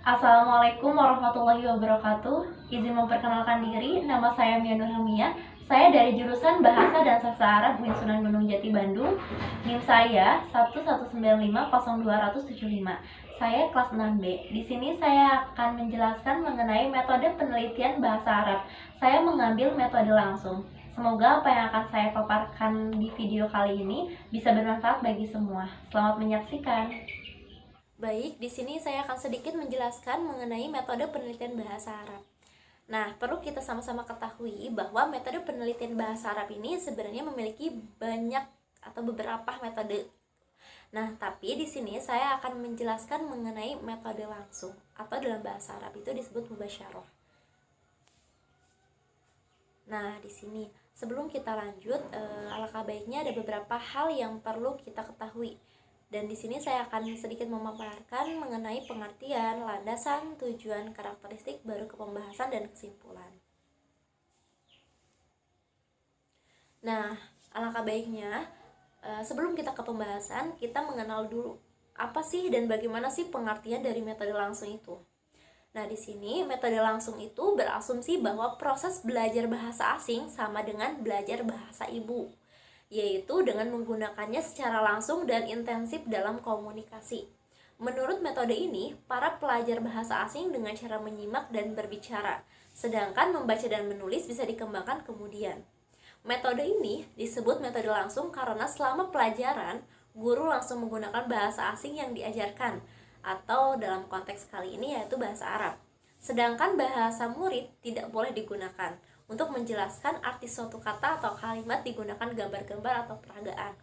Assalamualaikum warahmatullahi wabarakatuh. Izin memperkenalkan diri, nama saya Mia Nurhamia. Saya dari jurusan Bahasa dan Sastra Arab UIN Sunan Gunung Jati Bandung. NIM saya 119502075. Saya kelas 6B. Di sini saya akan menjelaskan mengenai metode penelitian bahasa Arab. Saya mengambil metode langsung. Semoga apa yang akan saya paparkan di video kali ini bisa bermanfaat bagi semua. Selamat menyaksikan. Baik, di sini saya akan sedikit menjelaskan mengenai metode penelitian bahasa Arab. Nah, perlu kita sama-sama ketahui bahwa metode penelitian bahasa Arab ini sebenarnya memiliki banyak atau beberapa metode. Nah, tapi di sini saya akan menjelaskan mengenai metode langsung atau dalam bahasa Arab itu disebut mubasyarah. Nah, di sini sebelum kita lanjut, alangkah baiknya ada beberapa hal yang perlu kita ketahui. Dan di sini saya akan sedikit memaparkan mengenai pengertian, landasan, tujuan, karakteristik, baru ke pembahasan dan kesimpulan. Nah, alangkah baiknya sebelum kita ke pembahasan, kita mengenal dulu apa sih dan bagaimana sih pengertian dari metode langsung itu. Nah, di sini metode langsung itu berasumsi bahwa proses belajar bahasa asing sama dengan belajar bahasa ibu, yaitu dengan menggunakannya secara langsung dan intensif dalam komunikasi. Menurut metode ini, para pelajar bahasa asing dengan cara menyimak dan berbicara, sedangkan membaca dan menulis bisa dikembangkan kemudian. Metode ini disebut metode langsung karena selama pelajaran, guru langsung menggunakan bahasa asing yang diajarkan, atau dalam konteks kali ini yaitu bahasa Arab. Sedangkan bahasa murid tidak boleh digunakan. Untuk menjelaskan arti suatu kata atau kalimat digunakan gambar-gambar atau peragaan.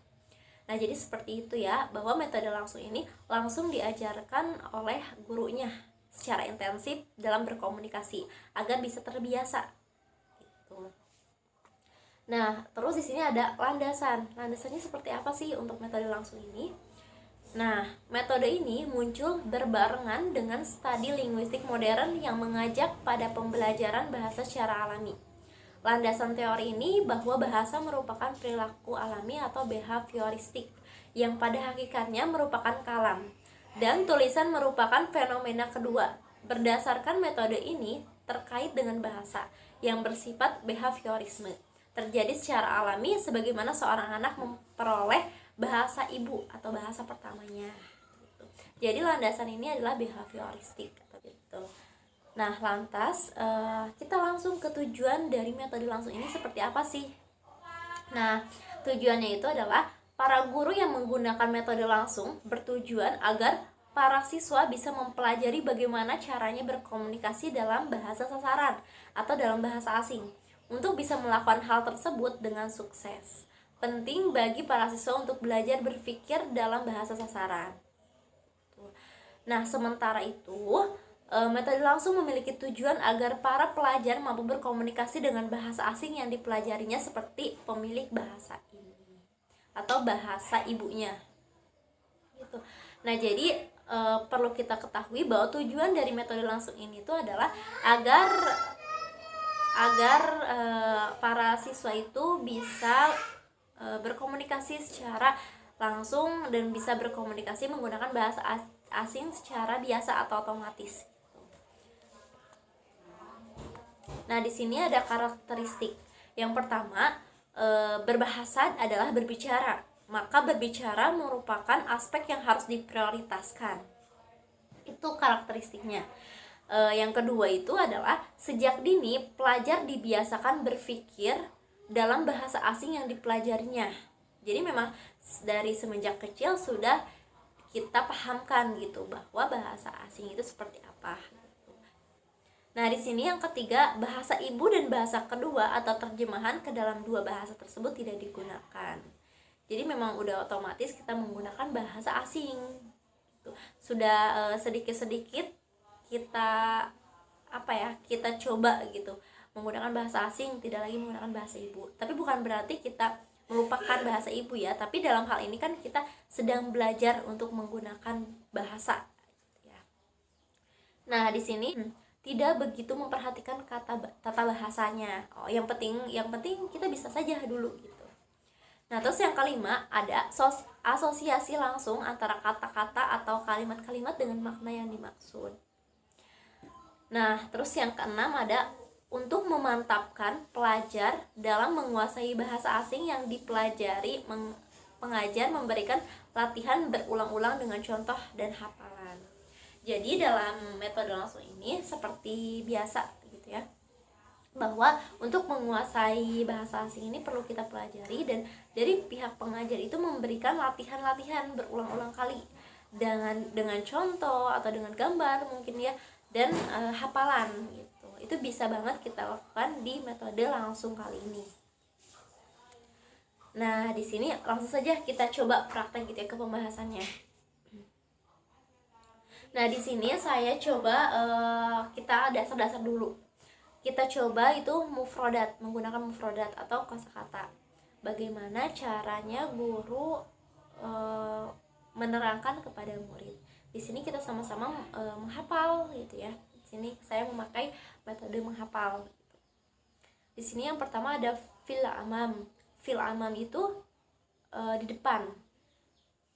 Nah, jadi seperti itu ya, bahwa metode langsung ini langsung diajarkan oleh gurunya secara intensif dalam berkomunikasi agar bisa terbiasa. Gitu. Nah, terus di sini ada landasan. Landasannya seperti apa sih untuk metode langsung ini? Nah, metode ini muncul berbarengan dengan studi linguistik modern yang mengajak pada pembelajaran bahasa secara alami. Landasan teori ini bahwa bahasa merupakan perilaku alami atau behavioristik yang pada hakikatnya merupakan kalam, dan tulisan merupakan fenomena kedua. Berdasarkan metode ini terkait dengan bahasa yang bersifat behaviorisme terjadi secara alami sebagaimana seorang anak memperoleh bahasa ibu atau bahasa pertamanya. Jadi landasan ini adalah behavioristik atau gitu. Nah, lantas kita langsung ke tujuan dari metode langsung ini seperti apa sih? Nah, tujuannya itu adalah para guru yang menggunakan metode langsung bertujuan agar para siswa bisa mempelajari bagaimana caranya berkomunikasi dalam bahasa sasaran atau dalam bahasa asing. Untuk bisa melakukan hal tersebut dengan sukses, penting bagi para siswa untuk belajar berpikir dalam bahasa sasaran. Nah, sementara itu metode langsung memiliki tujuan agar para pelajar mampu berkomunikasi dengan bahasa asing yang dipelajarinya seperti pemilik bahasa ini atau bahasa ibunya. Gitu. Nah, jadi perlu kita ketahui bahwa tujuan dari metode langsung ini itu adalah agar para siswa itu bisa berkomunikasi secara langsung dan bisa berkomunikasi menggunakan bahasa asing secara biasa atau otomatis. Nah, di sini ada karakteristik. Yang pertama, berbahasa adalah berbicara. Maka berbicara merupakan aspek yang harus diprioritaskan. Itu karakteristiknya. Yang kedua itu adalah sejak dini pelajar dibiasakan berpikir dalam bahasa asing yang dipelajarinya. Jadi memang dari semenjak kecil sudah kita pahamkan gitu bahwa bahasa asing itu seperti apa. Nah, di sini yang ketiga, bahasa ibu dan bahasa kedua atau terjemahan ke dalam dua bahasa tersebut tidak digunakan. Jadi memang udah otomatis kita menggunakan bahasa asing. Sudah sedikit-sedikit kita kita coba gitu menggunakan bahasa asing, tidak lagi menggunakan bahasa ibu. Tapi bukan berarti kita melupakan bahasa ibu ya, tapi dalam hal ini kan kita sedang belajar untuk menggunakan bahasa ya. Nah, di sini tidak begitu memperhatikan tata bahasanya. Yang penting kita bisa saja dulu gitu. Nah, terus yang kelima ada asosiasi langsung antara kata-kata atau kalimat-kalimat dengan makna yang dimaksud. Nah, terus yang keenam ada untuk memantapkan pelajar dalam menguasai bahasa asing yang dipelajari. Pengajar memberikan latihan berulang-ulang dengan contoh dan hafalan. Jadi dalam metode langsung ini seperti biasa gitu ya, bahwa untuk menguasai bahasa asing ini perlu kita pelajari, dan dari pihak pengajar itu memberikan latihan-latihan berulang-ulang kali dengan contoh atau dengan gambar mungkin ya, dan hafalan gitu. Itu bisa banget kita lakukan di metode langsung kali ini. Nah, di sini langsung saja kita coba praktek gitu ya ke pembahasannya. Nah, di sini saya coba kita dasar-dasar dulu. Kita coba itu mufrodat, menggunakan mufrodat atau kosakata. Bagaimana caranya guru menerangkan kepada murid. Di sini kita sama-sama menghafal gitu ya. Di sini saya memakai metode menghafal. Di sini yang pertama ada fil amam. Fil amam itu di depan,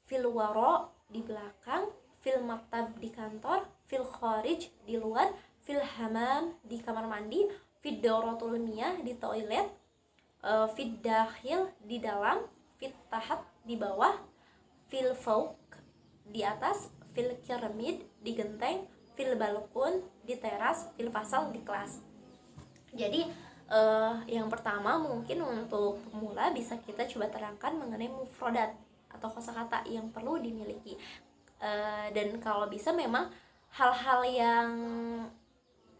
fil waro di belakang, fil maktab di kantor, fil kharij di luar, fil hamam di kamar mandi, fid dauratul miyah di toilet, fid dakhil di dalam, fid tahat di bawah, fil fauq di atas, fil kiramid di genteng, fil balkon di teras, fil fasal di kelas. Jadi yang pertama mungkin untuk pemula bisa kita coba terangkan mengenai mufrodat atau kosakata yang perlu dimiliki, dan kalau bisa memang hal-hal yang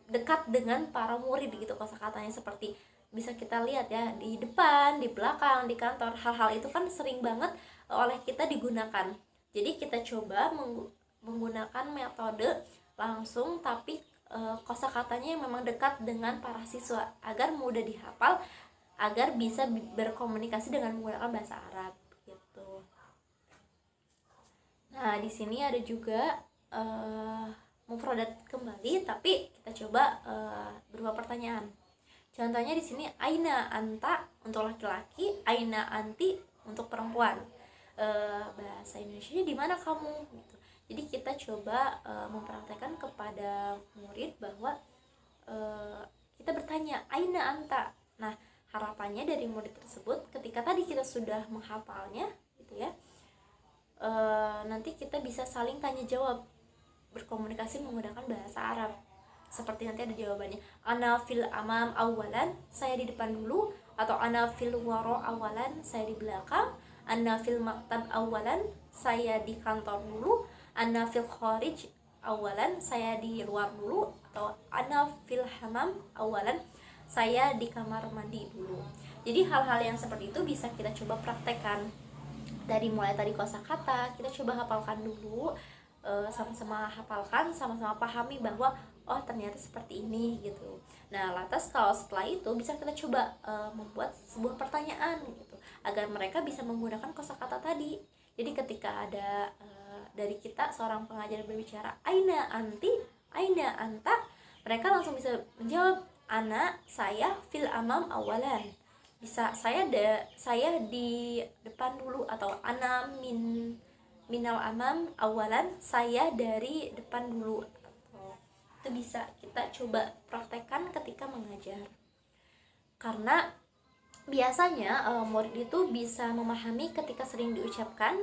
dekat dengan para murid gitu kosakatanya, seperti bisa kita lihat ya di depan, di belakang, di kantor. Hal-hal itu kan sering banget oleh kita digunakan. Jadi kita coba menggunakan metode langsung, tapi kosakatanya yang memang dekat dengan para siswa agar mudah dihafal, agar bisa berkomunikasi dengan menggunakan bahasa Arab gitu. Nah, di sini ada juga mufrodat kembali, tapi kita coba berupa pertanyaan. Contohnya di sini aina anta untuk laki-laki, aina anti untuk perempuan. Bahasa Indonesia di mana kamu gitu. Jadi kita coba mempraktekkan kepada murid bahwa kita bertanya aina anta. Nah, harapannya dari murid tersebut ketika tadi kita sudah menghafalnya gitu ya, nanti kita bisa saling tanya jawab, berkomunikasi menggunakan bahasa Arab. Seperti nanti ada jawabannya, ana fil amam awalan, saya di depan dulu, atau ana fil waro awalan, saya di belakang, ana fil maktab awalan, saya di kantor dulu, ana fil kharij awalan, saya di luar dulu, atau ana fil hamam awalan, saya di kamar mandi dulu. Jadi hal-hal yang seperti itu bisa kita coba praktekkan. Dari mulai tadi kosakata, kita coba hafalkan dulu, sama-sama hafalkan, sama-sama pahami bahwa oh ternyata seperti ini gitu. Nah, lantas kalau setelah itu bisa kita coba membuat sebuah pertanyaan gitu, agar mereka bisa menggunakan kosakata tadi. Jadi ketika ada dari kita seorang pengajar berbicara aina anti, aina anta, mereka langsung bisa menjawab ana, saya fil amam awalan. Bisa saya di depan dulu, atau ana minal amam awalan, saya dari depan dulu. Itu bisa kita coba praktekkan ketika mengajar, karena biasanya murid itu bisa memahami ketika sering diucapkan,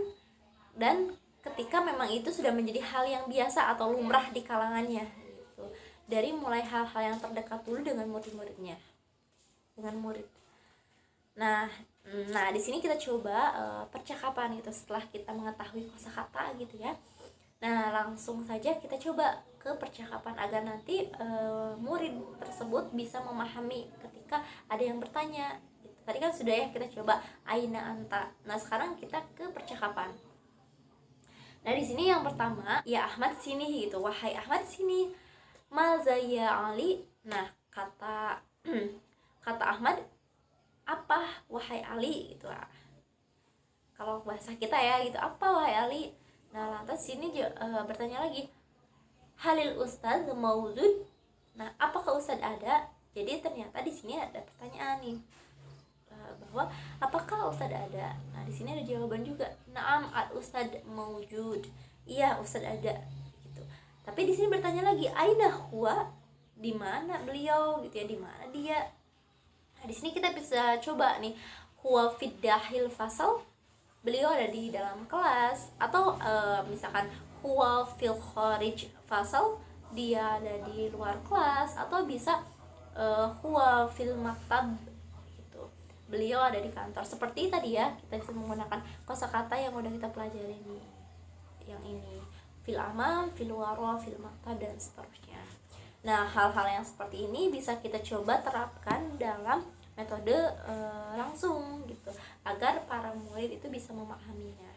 dan ketika memang itu sudah menjadi hal yang biasa atau lumrah di kalangannya gitu. Dari mulai hal-hal yang terdekat dulu dengan murid-muridnya, dengan murid. Nah, di sini kita coba percakapan gitu setelah kita mengetahui kosakata gitu ya. Nah, langsung saja kita coba ke percakapan agar nanti murid tersebut bisa memahami ketika ada yang bertanya. Tadi kan sudah ya kita coba aina anta. Nah, sekarang kita ke percakapan. Nah, di sini yang pertama, ya Ahmad sini gitu. Wahai Ahmad sini. Maza ya Ali. Nah, kata Ahmad, apa wahai Ali gitu. Kalau bahasa kita ya gitu, apa wahai Ali. Nah, lantas sini bertanya lagi, halil ustaz maujud. Nah, apakah ustaz ada? Jadi ternyata di sini ada pertanyaan nih, bahwa apakah ustaz ada. Nah, di sini ada jawaban juga, naam al ustaz maujud. Iya, ustaz ada gitu. Tapi di sini bertanya lagi, aina huwa. di mana beliau gitu ya, di mana dia. Nah, di sini kita bisa coba nih, huwa fid dakhil fasal, beliau ada di dalam kelas, atau misalkan huwa fil kharij fasal, dia ada di luar kelas, atau bisa huwa fil maktab gitu, beliau ada di kantor. Seperti tadi ya, kita bisa menggunakan kosakata yang udah kita pelajari nih, yang ini fil amam, fil wara, fil maktab, dan seterusnya. Nah, hal-hal yang seperti ini bisa kita coba terapkan dalam metode langsung gitu, agar para murid itu bisa memahaminya.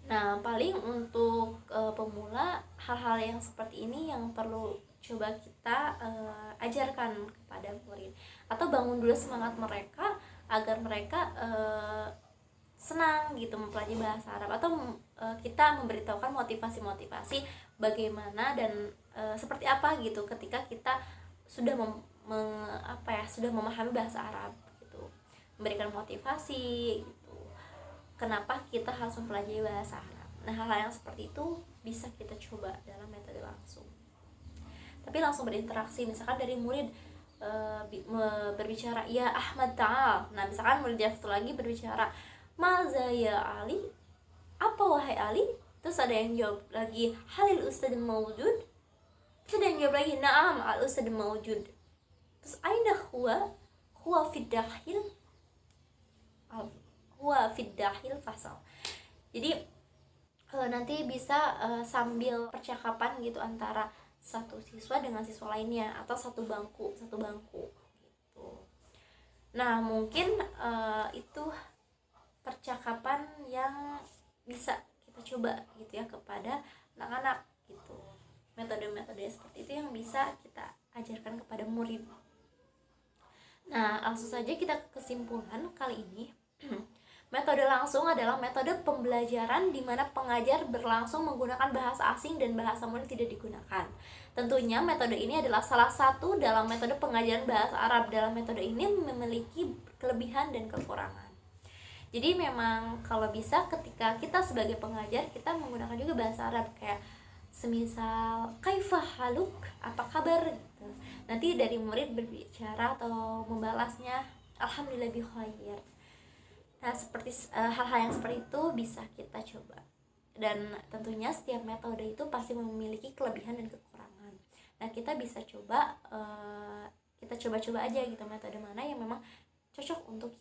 Nah, paling untuk pemula, hal-hal yang seperti ini yang perlu coba kita ajarkan kepada murid, atau bangun dulu semangat mereka agar mereka senang gitu mempelajari bahasa Arab, atau kita memberitahukan motivasi-motivasi bagaimana dan seperti apa gitu ketika kita sudah sudah memahami bahasa Arab gitu, memberikan motivasi gitu, kenapa kita harus mempelajari bahasa Arab. Nah, hal-hal yang seperti itu bisa kita coba dalam metode langsung. Tapi langsung berinteraksi, misalkan dari murid berbicara, ya Ahmad ta'al. Nah, misalkan murid yang satu lagi berbicara, maza ya Ali, apa wahai Ali. Terus ada yang jawab lagi, halil ustad maujud. Terus ada yang jawab lagi, na'am al ustad maujud. Terus aina huwa fid dakhil, huwa fid dakhil fasal. Jadi nanti bisa sambil percakapan gitu antara satu siswa dengan siswa lainnya, atau satu bangku gitu. Nah, mungkin itu percakapan yang bisa kita coba gitu ya kepada anak-anak gitu. Metode-metode seperti itu yang bisa kita ajarkan kepada murid. Nah, langsung saja kita ke kesimpulan kali ini. Metode langsung adalah metode pembelajaran di mana pengajar berlangsung menggunakan bahasa asing dan bahasa murid tidak digunakan. Tentunya metode ini adalah salah satu dalam metode pengajaran bahasa Arab. Dalam metode ini memiliki kelebihan dan kekurangan. Jadi memang kalau bisa ketika kita sebagai pengajar, kita menggunakan juga bahasa Arab, kayak semisal kaifah haluk, apa kabar gitu. Nanti dari murid berbicara atau membalasnya alhamdulillah bi khair. Nah, seperti hal-hal yang seperti itu bisa kita coba. Dan tentunya setiap metode itu pasti memiliki kelebihan dan kekurangan. Nah, kita bisa coba kita coba-coba aja gitu metode mana yang memang cocok untuk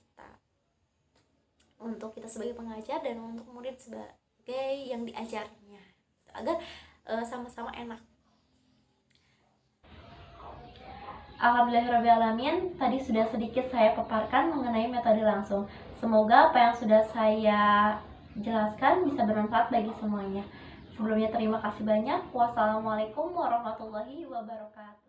kita sebagai pengajar dan untuk murid sebagai yang diajarnya, agar sama-sama enak. Alhamdulillahirrahmanirrahim, tadi sudah sedikit saya paparkan mengenai metode langsung. Semoga apa yang sudah saya jelaskan bisa bermanfaat bagi semuanya. Sebelumnya terima kasih banyak. Wassalamualaikum warahmatullahi wabarakatuh.